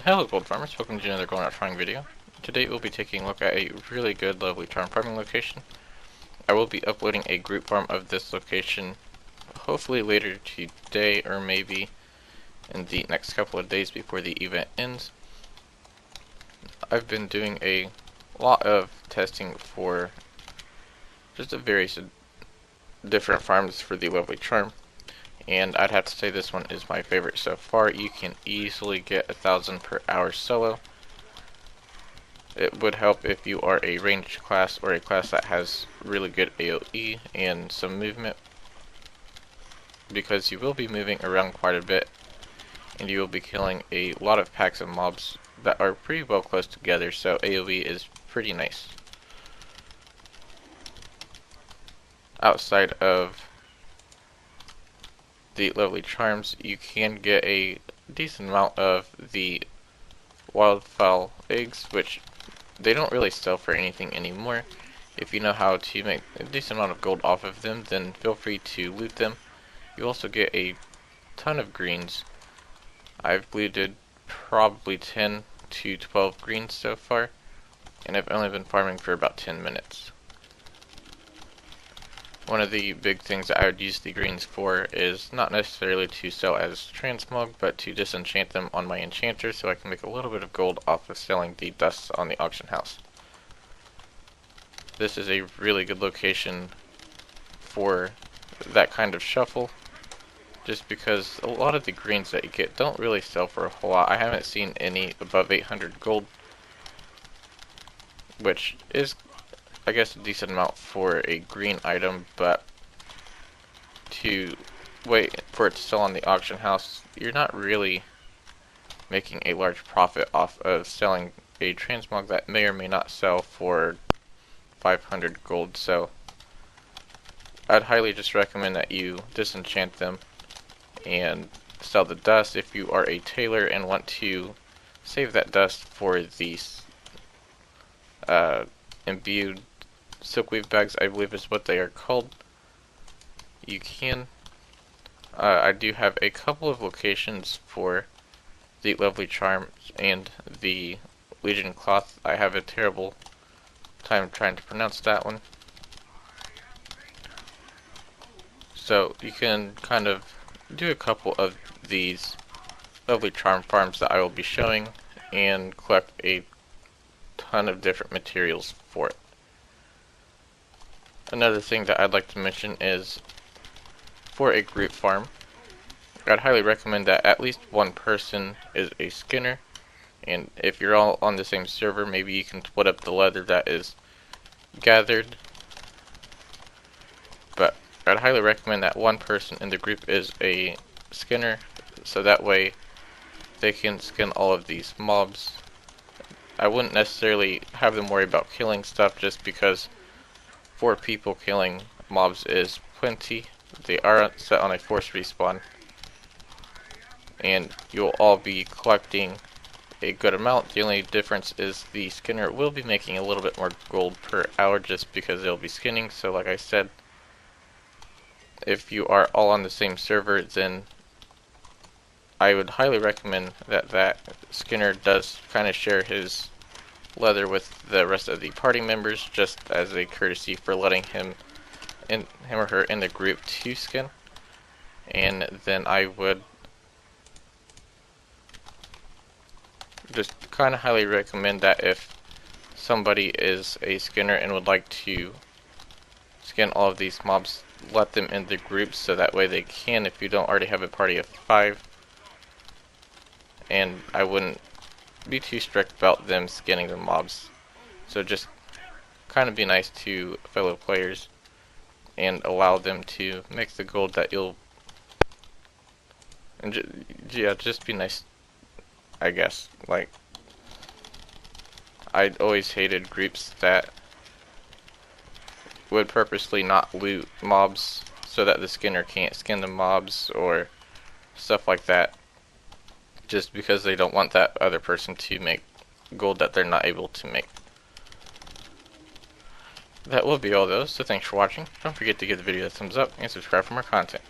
Hello gold farmers, welcome to another going out farming video. Today we'll be taking a look at a really good lovely charm farming location. I will be uploading a group farm of this location hopefully later today or maybe in the next couple of days before the event ends. I've been doing a lot of testing for just a various different farms for the lovely charm, and I'd have to say this one is my favorite so far. You can easily get 1,000 per hour solo. It would help if you are a ranged class or a class that has really good AoE and some movement, because you will be moving around quite a bit and you will be killing a lot of packs of mobs that are pretty well close together, so AoE is pretty nice. Outside of the lovely charms, you can get a decent amount of the wildfowl eggs, which they don't really sell for anything anymore. If you know how to make a decent amount of gold off of them, then feel free to loot them. You also get a ton of greens. I've looted probably 10 to 12 greens so far, and I've only been farming for about 10 minutes. One of the big things that I would use the greens for is not necessarily to sell as transmog, but to disenchant them on my enchanter so I can make a little bit of gold off of selling the dusts on the auction house. This is a really good location for that kind of shuffle, just because a lot of the greens that you get don't really sell for a whole lot. I haven't seen any above 800 gold, which is, I guess, a decent amount for a green item, but to wait for it to sell on the auction house, you're not really making a large profit off of selling a transmog that may or may not sell for 500 gold, so I'd highly just recommend that you disenchant them and sell the dust if you are a tailor and want to save that dust for these imbued silkweave bags, I believe is what they are called. You can. I do have a couple of locations for the lovely charms and the Legion cloth. I have a terrible time trying to pronounce that one. So you can kind of do a couple of these lovely charm farms that I will be showing and collect a ton of different materials for it. Another thing that I'd like to mention is for a group farm, I'd highly recommend that at least one person is a skinner, and if you're all on the same server, maybe you can split up the leather that is gathered, but I'd highly recommend that one person in the group is a skinner, so that way they can skin all of these mobs. I wouldn't necessarily have them worry about killing stuff, just because 4 people killing mobs is plenty. They are set on a forced respawn, and you'll all be collecting a good amount. The only difference is the skinner will be making a little bit more gold per hour just because they'll be skinning. So like I said, if you are all on the same server, then I would highly recommend that that skinner does kind of share his leather with the rest of the party members, just as a courtesy for letting him or her in the group to skin. And then I would just kind of highly recommend that if somebody is a skinner and would like to skin all of these mobs, let them in the group so that way they can if you don't already have a party of 5. And I wouldn't be too strict about them skinning the mobs. So just kind of be nice to fellow players and allow them to make the gold that you'll. And yeah, just be nice, I guess. Like, I'd always hated groups that would purposely not loot mobs so that the skinner can't skin the mobs or stuff like that, just because they don't want that other person to make gold that they're not able to make. That will be all though, so thanks for watching. Don't forget to give the video a thumbs up and subscribe for more content.